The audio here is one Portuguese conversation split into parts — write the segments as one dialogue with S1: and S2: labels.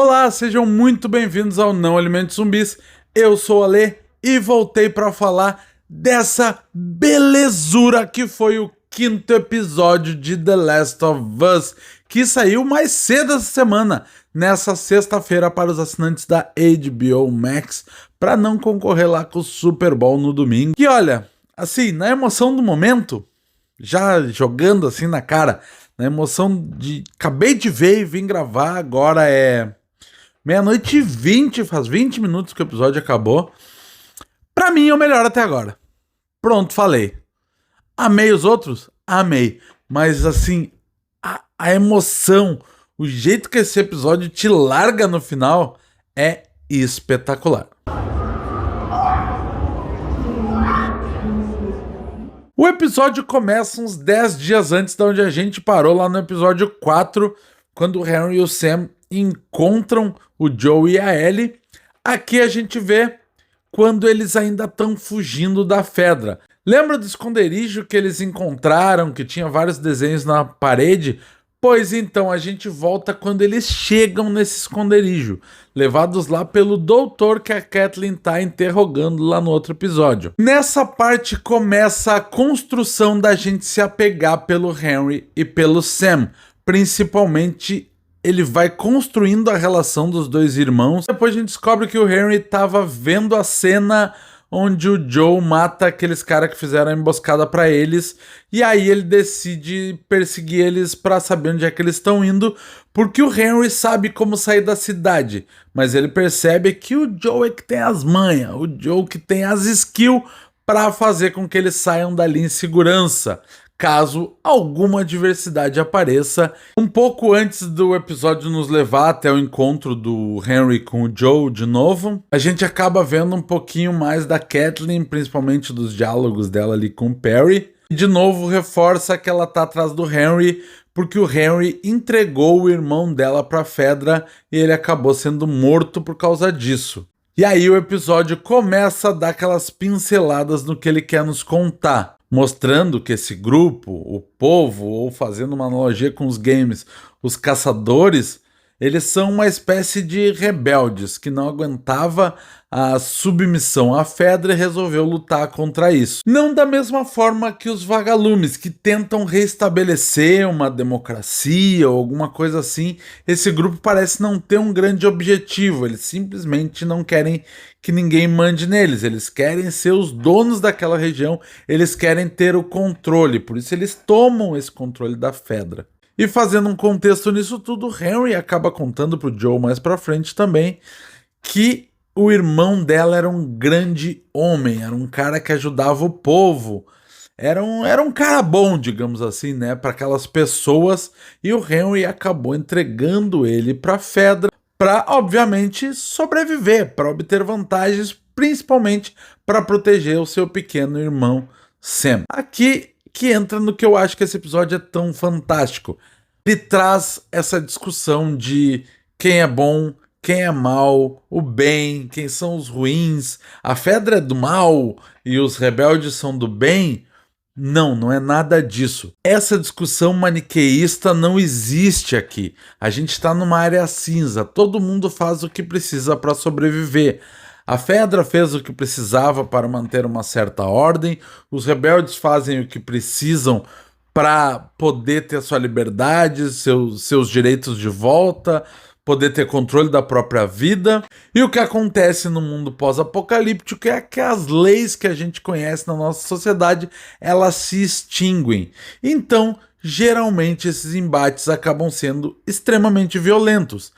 S1: Olá, sejam muito bem-vindos ao Não Alimente Zumbis. Eu sou o Ale e voltei para falar dessa belezura que foi o 5º episódio de The Last of Us, que saiu mais cedo essa semana, nessa sexta-feira para os assinantes da HBO Max, para não concorrer lá com o Super Bowl no domingo. E olha, assim, na emoção do momento, já jogando assim na cara, na emoção de acabei de ver e vim gravar, agora é 00h20, faz 20 minutos que o episódio acabou. Pra mim é o melhor até agora. Pronto, falei. Amei os outros? Amei. Mas assim, a emoção, o jeito que esse episódio te larga no final é espetacular. O episódio começa uns 10 dias antes de onde a gente parou lá no episódio 4, quando o Henry e o Sam encontram o Joe e a Ellie. Aqui a gente vê quando eles ainda estão fugindo da Fedra. Lembra do esconderijo que eles encontraram, que tinha vários desenhos na parede? Pois então, a gente volta quando eles chegam nesse esconderijo, levados lá pelo doutor que a Kathleen tá interrogando lá no outro episódio. Nessa parte começa a construção da gente se apegar pelo Henry e pelo Sam. Principalmente, ele vai construindo a relação dos dois irmãos. Depois a gente descobre que o Henry tava vendo a cena onde o Joe mata aqueles caras que fizeram a emboscada pra eles, e aí ele decide perseguir eles pra saber onde é que eles estão indo, porque o Henry sabe como sair da cidade, mas ele percebe que o Joe é que tem as manhas, o Joe que tem as skills pra fazer com que eles saiam dali em segurança, caso alguma adversidade apareça. Um pouco antes do episódio nos levar até o encontro do Henry com o Joe de novo, a gente acaba vendo um pouquinho mais da Kathleen, principalmente dos diálogos dela ali com o Perry. E de novo reforça que ela tá atrás do Henry, porque o Henry entregou o irmão dela pra Fedra e ele acabou sendo morto por causa disso. E aí o episódio começa a dar aquelas pinceladas no que ele quer nos contar, mostrando que esse grupo, o povo, ou fazendo uma analogia com os games, os caçadores, eles são uma espécie de rebeldes que não aguentava a submissão à Fedra e resolveu lutar contra isso. Não da mesma forma que os vagalumes, que tentam restabelecer uma democracia ou alguma coisa assim. Esse grupo parece não ter um grande objetivo, eles simplesmente não querem que ninguém mande neles, eles querem ser os donos daquela região, eles querem ter o controle, por isso eles tomam esse controle da Fedra. E fazendo um contexto nisso tudo, Henry acaba contando pro Joe mais pra frente também que o irmão dela era um grande homem, era um cara que ajudava o povo, era um cara bom, digamos assim, né, para aquelas pessoas, e o Henry acabou entregando ele pra Fedra para, obviamente, sobreviver, para obter vantagens, principalmente para proteger o seu pequeno irmão Sam. Aqui que entra no que eu acho que esse episódio é tão fantástico. Ele traz essa discussão de quem é bom, quem é mal, o bem, quem são os ruins, a Fedra é do mal e os rebeldes são do bem. Não é nada disso. Essa discussão maniqueísta não existe aqui. A gente está numa área cinza, todo mundo faz o que precisa para sobreviver. A Fedra fez o que precisava para manter uma certa ordem, os rebeldes fazem o que precisam para poder ter sua liberdade, seus direitos de volta, poder ter controle da própria vida. E o que acontece no mundo pós-apocalíptico é que as leis que a gente conhece na nossa sociedade, elas se extinguem. Então, geralmente esses embates acabam sendo extremamente violentos.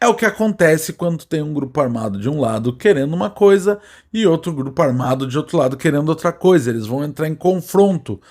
S1: É o que acontece quando tem um grupo armado de um lado querendo uma coisa e outro grupo armado de outro lado querendo outra coisa. Eles vão entrar em confronto.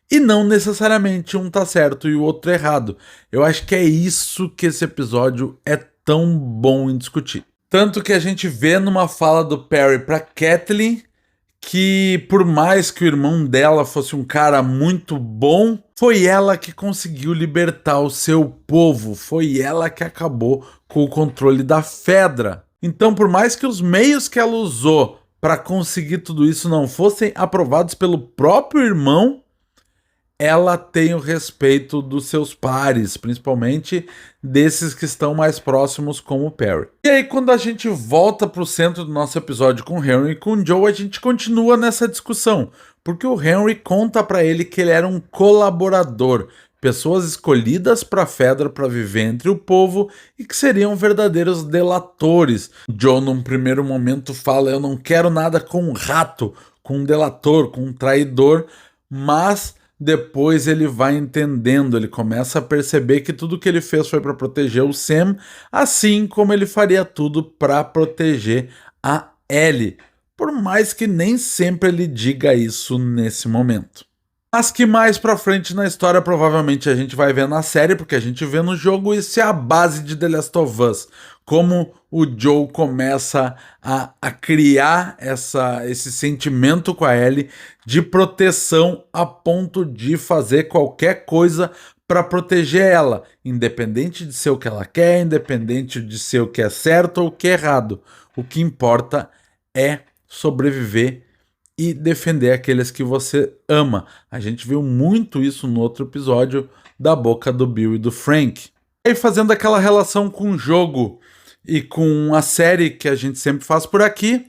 S1: E não necessariamente um tá certo e o outro errado. Eu acho que é isso que esse episódio é tão bom em discutir. Tanto que a gente vê numa fala do Perry pra Kathleen que, por mais que o irmão dela fosse um cara muito bom, foi ela que conseguiu libertar o seu povo, foi ela que acabou com o controle da Fedra. Então, por mais que os meios que ela usou para conseguir tudo isso não fossem aprovados pelo próprio irmão, ela tem o respeito dos seus pares, principalmente desses que estão mais próximos, como o Perry. E aí, quando a gente volta para o centro do nosso episódio com o Henry e com o Joe, a gente continua nessa discussão, porque o Henry conta para ele que ele era um colaborador, pessoas escolhidas para Fedra para viver entre o povo e que seriam verdadeiros delatores. Joe, num primeiro momento, fala: eu não quero nada com um rato, com um delator, com um traidor, mas depois ele vai entendendo, ele começa a perceber que tudo que ele fez foi para proteger o Sam, assim como ele faria tudo para proteger a Ellie, por mais que nem sempre ele diga isso nesse momento. Mas que mais pra frente na história provavelmente a gente vai ver na série, porque a gente vê no jogo, isso é a base de The Last of Us. Como o Joe começa a criar esse sentimento com a Ellie de proteção a ponto de fazer qualquer coisa para proteger ela, independente de ser o que ela quer, independente de ser o que é certo ou o que é errado. O que importa é sobreviver e defender aqueles que você ama. A gente viu muito isso no outro episódio da boca do Bill e do Frank. E fazendo aquela relação com o jogo e com a série que a gente sempre faz por aqui,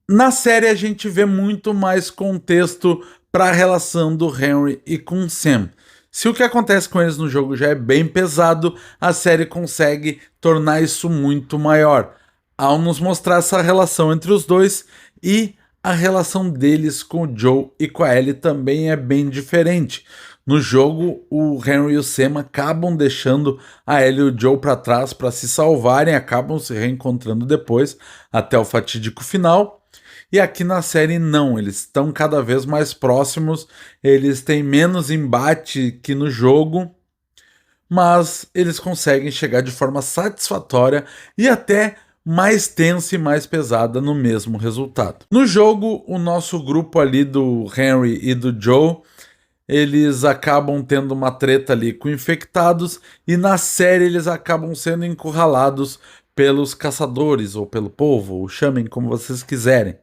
S1: na série a gente vê muito mais contexto para a relação do Henry e com o Sam. Se o que acontece com eles no jogo já é bem pesado, a série consegue tornar isso muito maior, ao nos mostrar essa relação entre os dois, e a relação deles com o Joe e com a Ellie também é bem diferente. No jogo, o Henry e o Sam acabam deixando a Ellie e o Joe para trás para se salvarem, acabam se reencontrando depois, até o fatídico final. E aqui na série não, eles estão cada vez mais próximos, eles têm menos embate que no jogo, mas eles conseguem chegar de forma satisfatória e até mais tensa e mais pesada no mesmo resultado. No jogo, o nosso grupo ali do Henry e do Joe, eles acabam tendo uma treta ali com infectados, e na série eles acabam sendo encurralados pelos caçadores, ou pelo povo, ou chamem como vocês quiserem.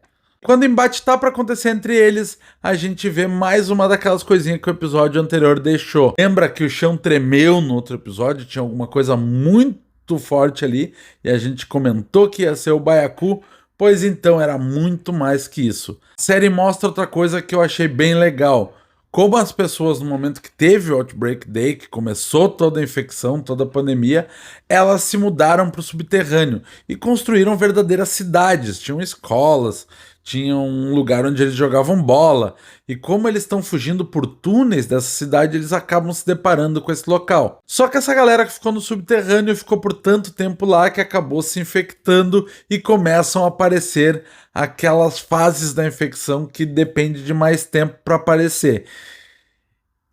S1: Quando o embate tá para acontecer entre eles, a gente vê mais uma daquelas coisinhas que o episódio anterior deixou. Lembra que o chão tremeu no outro episódio? Tinha alguma coisa muito forte ali, e a gente comentou que ia ser o Baiacu. Pois então, era muito mais que isso. A série mostra outra coisa que eu achei bem legal. Como as pessoas, no momento que teve o Outbreak Day, que começou toda a infecção, toda a pandemia, elas se mudaram para o subterrâneo e construíram verdadeiras cidades. Tinham escolas, tinham um lugar onde eles jogavam bola. E como eles estão fugindo por túneis dessa cidade, eles acabam se deparando com esse local. Só que essa galera que ficou no subterrâneo ficou por tanto tempo lá que acabou se infectando, e começam a aparecer aquelas fases da infecção que depende de mais tempo para aparecer.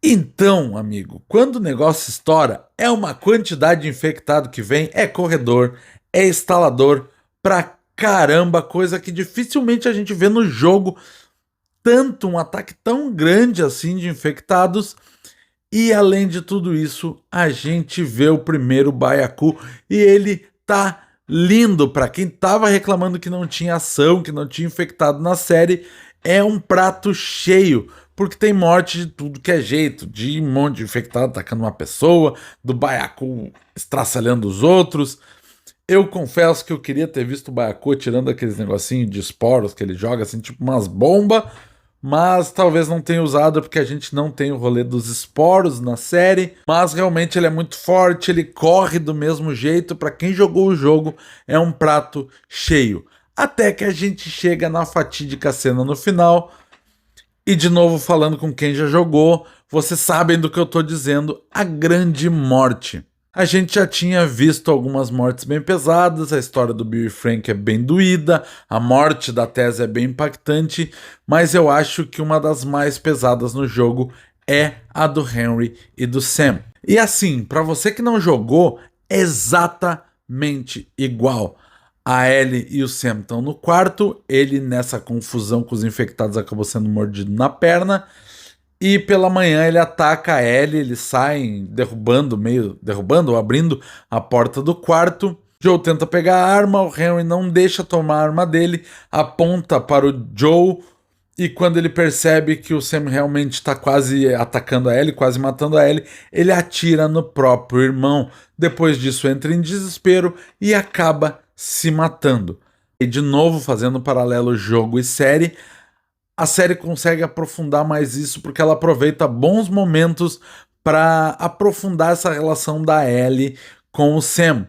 S1: Então, amigo, quando o negócio estoura, é uma quantidade de infectado que vem, é corredor, é instalador pra caramba, coisa que dificilmente a gente vê no jogo, tanto um ataque tão grande assim de infectados. E além de tudo isso, a gente vê o primeiro Baiacu e ele tá lindo. Para quem tava reclamando que não tinha ação, que não tinha infectado na série, é um prato cheio, porque tem morte de tudo que é jeito, de um monte de infectado atacando uma pessoa, do Baiacu estraçalhando os outros. Eu confesso que eu queria ter visto o Baiacu tirando aqueles negocinhos de esporos que ele joga, assim, tipo umas bombas, mas talvez não tenha usado porque a gente não tem o rolê dos esporos na série. Mas realmente ele é muito forte, ele corre do mesmo jeito. Para quem jogou o jogo, é um prato cheio. Até que a gente chega na fatídica cena no final. E de novo, falando com quem já jogou, vocês sabem do que eu tô dizendo: a grande morte. A gente já tinha visto algumas mortes bem pesadas, a história do Bill e Frank é bem doída, a morte da Tess é bem impactante, mas eu acho que uma das mais pesadas no jogo é a do Henry e do Sam. E assim, para você que não jogou, é exatamente igual. A Ellie e o Sam estão no quarto, ele nessa confusão com os infectados acabou sendo mordido na perna. E pela manhã ele ataca a Ellie, eles saem derrubando ou abrindo a porta do quarto. Joe tenta pegar a arma, o Henry não deixa tomar a arma dele, aponta para o Joe E quando ele percebe que o Sam realmente está quase atacando a Ellie, quase matando a Ellie, ele atira no próprio irmão. Depois disso entra em desespero e acaba se matando. E de novo, fazendo um paralelo jogo e série, a série consegue aprofundar mais isso porque ela aproveita bons momentos para aprofundar essa relação da Ellie com o Sam.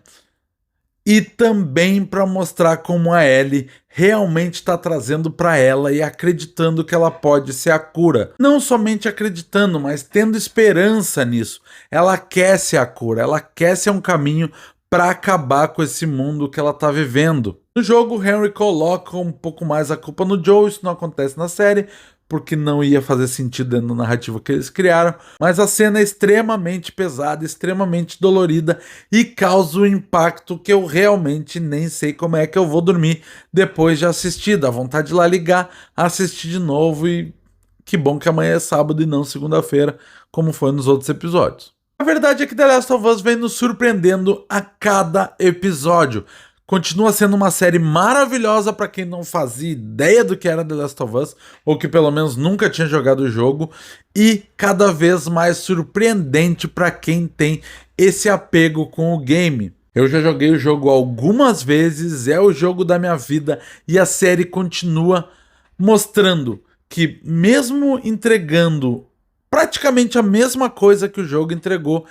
S1: E também para mostrar como a Ellie realmente está trazendo para ela e acreditando que ela pode ser a cura. Não somente acreditando, mas tendo esperança nisso. Ela quer ser a cura, ela quer ser um caminho para acabar com esse mundo que ela está vivendo. No jogo, o Henry coloca um pouco mais a culpa no Joe, isso não acontece na série, porque não ia fazer sentido dentro da narrativa que eles criaram, mas a cena é extremamente pesada, extremamente dolorida e causa um impacto que eu realmente nem sei como é que eu vou dormir depois de assistir. Dá vontade de ir lá ligar, assistir de novo e que bom que amanhã é sábado e não segunda-feira, como foi nos outros episódios. A verdade é que The Last of Us vem nos surpreendendo a cada episódio. Continua sendo uma série maravilhosa para quem não fazia ideia do que era The Last of Us, ou que pelo menos nunca tinha jogado o jogo, e cada vez mais surpreendente para quem tem esse apego com o game. Eu já joguei o jogo algumas vezes, é o jogo da minha vida, e a série continua mostrando que, mesmo entregando praticamente a mesma coisa que o jogo entregou,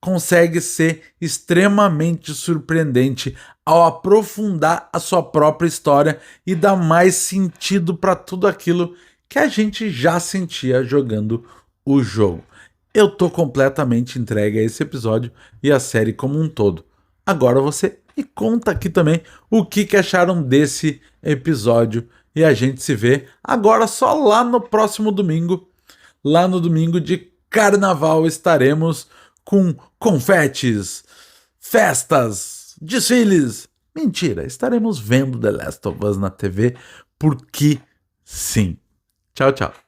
S1: consegue ser extremamente surpreendente ao aprofundar a sua própria história e dar mais sentido para tudo aquilo que a gente já sentia jogando o jogo. Eu tô completamente entregue a esse episódio e a série como um todo. Agora você me conta aqui também o que acharam desse episódio e a gente se vê agora só lá no próximo domingo. Lá no domingo de carnaval estaremos com confetes, festas, desfiles. Mentira, estaremos vendo The Last of Us na TV porque sim. Tchau, tchau.